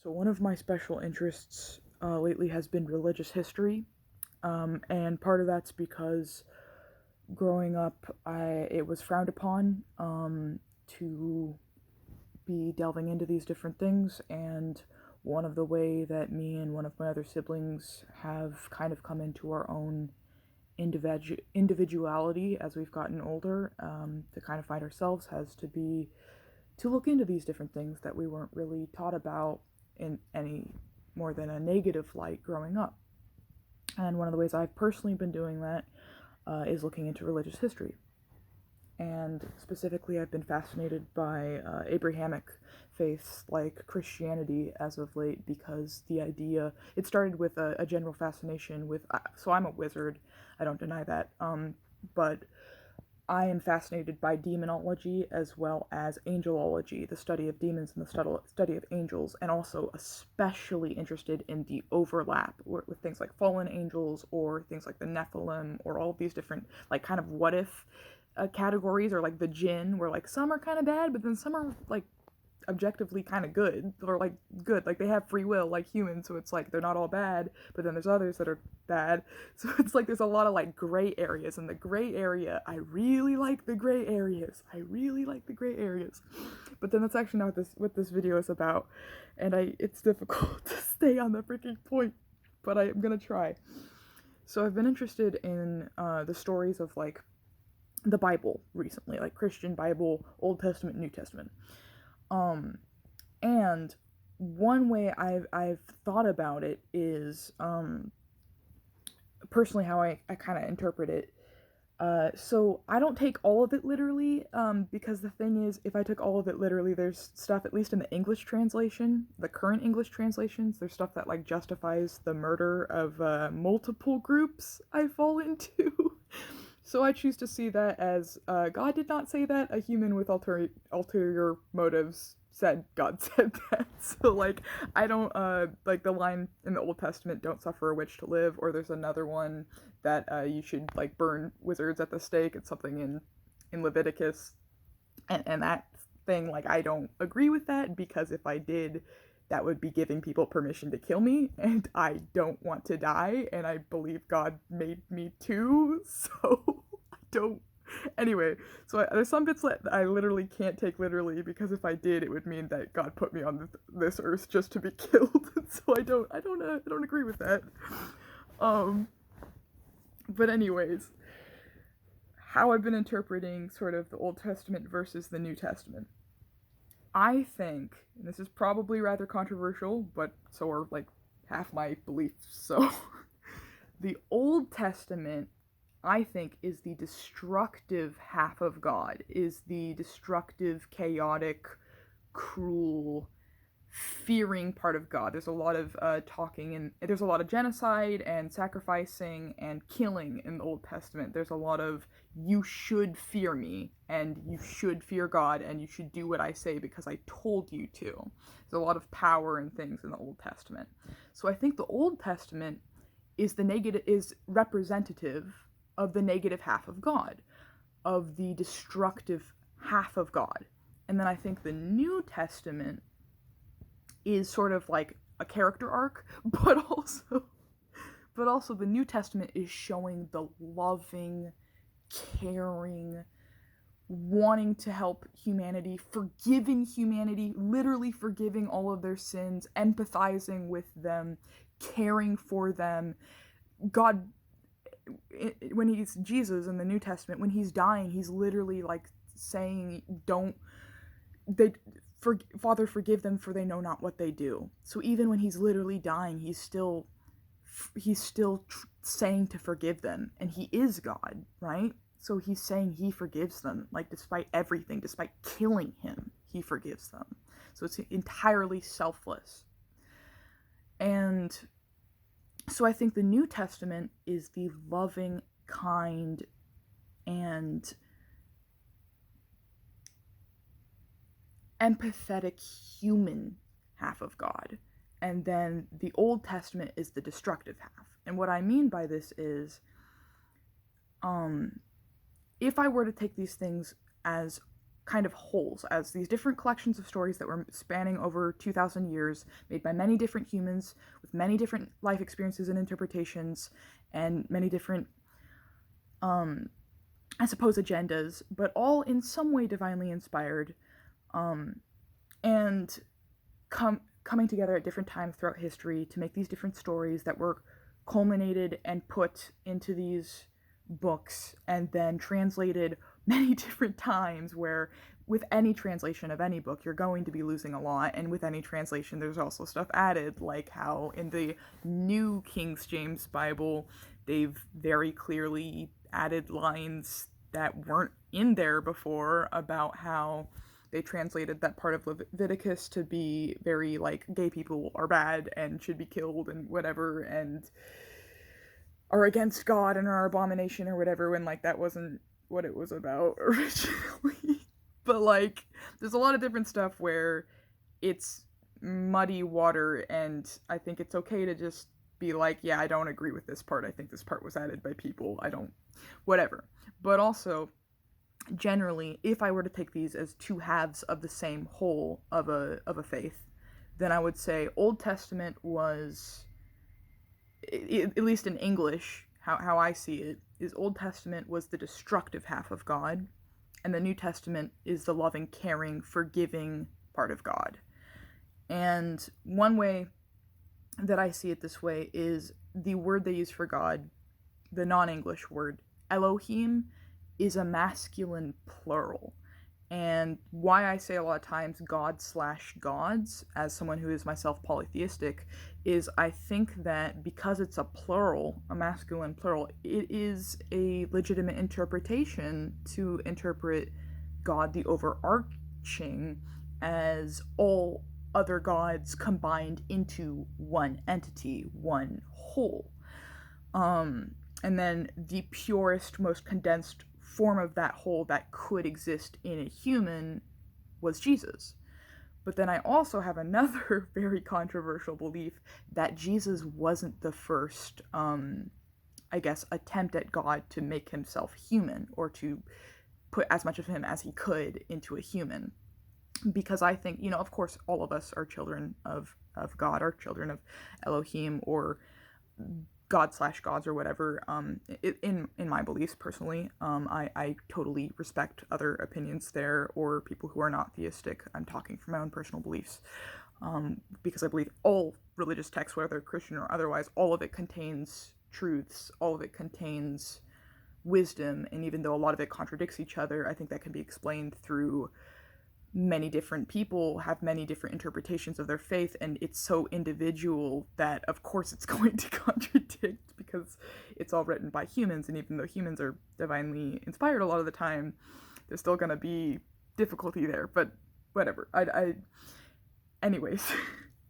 So one of my special interests lately has been religious history, and part of that's because growing up, it was frowned upon to be delving into these different things, and one of the way that me and one of my other siblings have kind of come into our own individuality as we've gotten older, to kind of find ourselves has to be to look into these different things that we weren't really taught about in any more than a negative light growing up. And one of the ways I've personally been doing that is looking into religious history. And specifically, I've been fascinated by Abrahamic faiths like Christianity as of late because it started with a general fascination with, so I'm a wizard, I don't deny that, but I am fascinated by demonology as well as angelology, the study of demons and the study of angels, and also especially interested in the overlap with things like fallen angels or things like the Nephilim or all of these different, like, kind of what if categories, or like the jinn, where like some are kind of bad, but then some are like objectively kind of good, or like good, like they have free will like humans, so it's like they're not all bad, but then there's others that are bad. So it's like there's a lot of like gray areas, and the gray area, I really like the gray areas, but then that's actually not what this video is about, and it's difficult to stay on the freaking point, but I'm gonna try. So I've been interested in the stories of like the Bible recently, like Christian Bible, Old Testament, New Testament. And one way I've thought about it is personally how I kind of interpret it. So I don't take all of it literally, because the thing is, if I took all of it literally, there's stuff, at least in the English translation, the current English translations, there's stuff that like justifies the murder of multiple groups I fall into. So I choose to see that as God did not say that, a human with ulterior motives said God said that. So like I don't like the line in the Old Testament, "Don't suffer a witch to live," or there's another one that you should like burn wizards at the stake. It's something in Leviticus, and that thing, like, I don't agree with that, because if I did, that would be giving people permission to kill me, and I don't want to die, and I believe God made me too, so I don't. Anyway, so there's some bits that I literally can't take literally, because if I did, it would mean that God put me on this earth just to be killed. So I don't agree with that. Um, but anyways, how I've been interpreting sort of the Old Testament versus the New Testament. I think, and this is probably rather controversial, but so are like half my beliefs. So, the Old Testament, I think, is the destructive half of God, is the destructive, chaotic, cruel, fearing part of God. There's a lot of talking, and there's a lot of genocide and sacrificing and killing in the Old Testament. There's a lot of, you should fear me, and you should fear God, and you should do what I say because I told you to. There's a lot of power and things in the Old Testament. So I think the Old Testament is representative of the negative half of God, of the destructive half of God. And then I think the New Testament is sort of like a character arc, but also the New Testament is showing the loving, caring, wanting to help humanity, literally forgiving all of their sins, empathizing with them, caring for them. God, when he's Jesus in the New Testament, when he's dying, he's literally like saying, "Don't they Father, forgive them, for they know not what they do." So even when he's literally dying, he's still saying to forgive them, and he is God, right? So he's saying he forgives them, like, despite everything, despite killing him, he forgives them. So it's entirely selfless. And so I think the New Testament is the loving, kind, and empathetic human half of God. And then the Old Testament is the destructive half. And what I mean by this is, if I were to take these things as kind of wholes, as these different collections of stories that were spanning over 2,000 years, made by many different humans with many different life experiences and interpretations and many different, I suppose, agendas, but all in some way divinely inspired, and coming together at different times throughout history to make these different stories that were culminated and put into these books and then translated many different times, where with any translation of any book you're going to be losing a lot, and with any translation there's also stuff added, like how in the new King James Bible they've very clearly added lines that weren't in there before about how they translated that part of Leviticus to be very like gay people are bad and should be killed and whatever, and are against God and are abomination or whatever, when like that wasn't what it was about originally. But like there's a lot of different stuff where it's muddy water, and I think it's okay to just be like, yeah, I don't agree with this part. I think this part was added by people. I don't, whatever. But also, generally, if I were to take these as two halves of the same whole of a faith, then I would say Old Testament was, at least in English, how I see it, is Old Testament was the destructive half of God, and the New Testament is the loving, caring, forgiving part of God. And one way that I see it this way is the word they use for God, the non-English word, Elohim, is a masculine plural. And why I say a lot of times God/gods, as someone who is myself polytheistic, is I think that because it's a plural, a masculine plural, it is a legitimate interpretation to interpret God, the overarching, as all other gods combined into one entity, one whole. And then the purest, most condensed form of that whole that could exist in a human was Jesus. But then I also have another very controversial belief that Jesus wasn't the first, I guess, attempt at God to make himself human, or to put as much of him as he could into a human. Because I think, of course, all of us are children of God, are children of Elohim, or God/gods or whatever. In my beliefs personally, I totally respect other opinions there, or people who are not theistic. I'm talking from my own personal beliefs, because I believe all religious texts, whether Christian or otherwise, all of it contains truths, all of it contains wisdom, and even though a lot of it contradicts each other, I think that can be explained through many different people have many different interpretations of their faith, and it's so individual that of course it's going to contradict, because it's all written by humans, and even though humans are divinely inspired a lot of the time, there's still going to be difficulty there. But whatever. Anyways,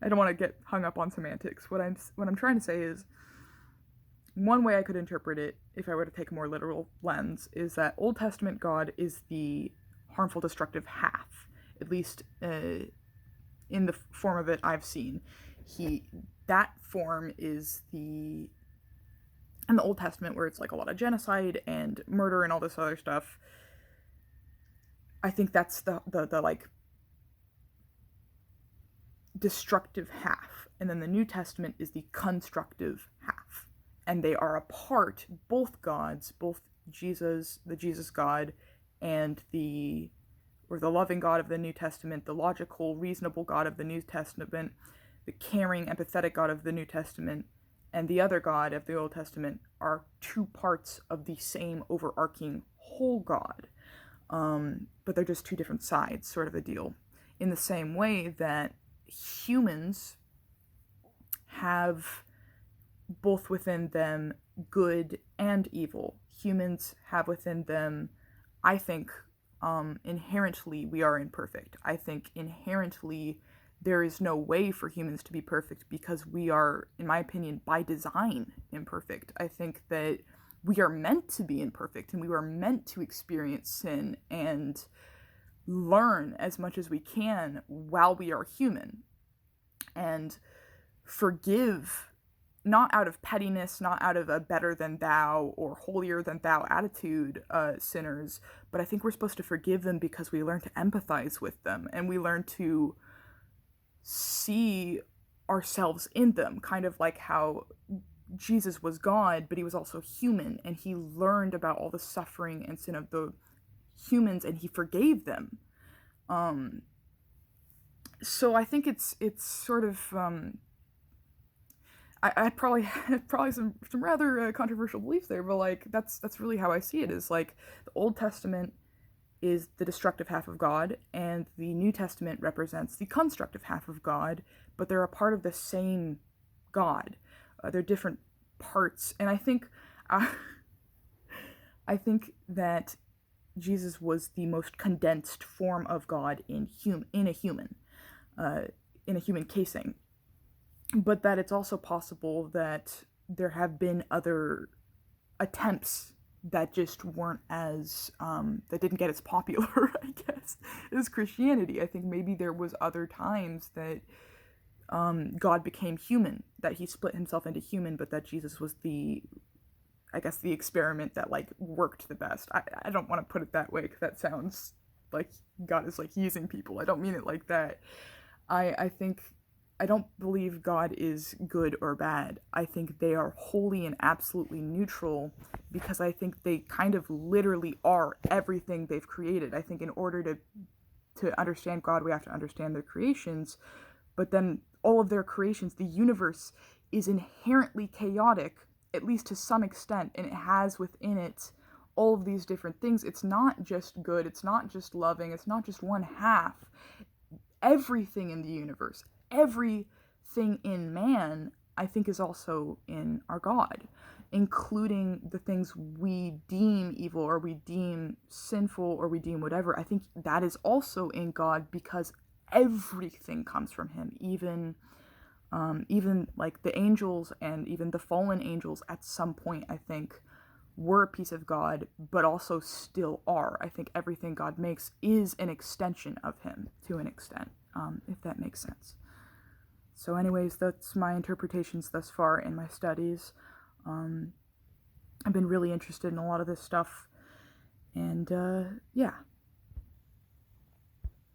I don't want to get hung up on semantics. What I'm trying to say is, one way I could interpret it, if I were to take a more literal lens, is that Old Testament God is the harmful, destructive half, at least in the form of it I've seen. That form is in the Old Testament, where it's like a lot of genocide and murder and all this other stuff. I think that's the like destructive half, and then the New Testament is the constructive half, and they are apart, both gods, both Jesus, the Jesus God, and the loving God of the New Testament, the logical, reasonable God of the New Testament, the caring, empathetic God of the New Testament, and the other God of the Old Testament are two parts of the same overarching whole God. But they're just two different sides, sort of a deal. In the same way that humans have both within them good and evil. Humans have within them, I think, inherently we are imperfect. I think inherently there is no way for humans to be perfect, because we are, in my opinion, by design imperfect. I think that we are meant to be imperfect, and we are meant to experience sin and learn as much as we can while we are human, and forgive not out of pettiness, not out of a better than thou or holier than thou attitude, sinners, but I think we're supposed to forgive them because we learn to empathize with them and we learn to see ourselves in them, kind of like how Jesus was God, but he was also human, and he learned about all the suffering and sin of the humans, and he forgave them. Um, so I think it's sort of I probably had probably some rather controversial beliefs there, but like that's really how I see it. Is like the Old Testament is the destructive half of God, and the New Testament represents the constructive half of God, but they're a part of the same God. They're different parts, and uh, I think that Jesus was the most condensed form of God in a human, uh, in a human casing. But that it's also possible that there have been other attempts that just weren't as that didn't get as popular, I guess, as Christianity. I think maybe there was other times that God became human, that he split himself into human, but that Jesus was the experiment that like worked the best. I don't want to put it that way because that sounds like God is like using people. I don't mean it like that. I think I don't believe God is good or bad. I think they are wholly and absolutely neutral because I think they kind of literally are everything they've created. I think in order to understand God, we have to understand their creations, but then all of their creations, the universe is inherently chaotic, at least to some extent, and it has within it all of these different things. It's not just good, it's not just loving, it's not just one half. Everything in the universe, everything in man, I think is also in our God, including the things we deem evil or we deem sinful or we deem whatever. I think that is also in God because everything comes from him, even like the angels and even the fallen angels at some point, I think, were a piece of God, but also still are. I think everything God makes is an extension of him to an extent, if that makes sense. So anyways, that's my interpretations thus far in my studies. I've been really interested in a lot of this stuff, and yeah.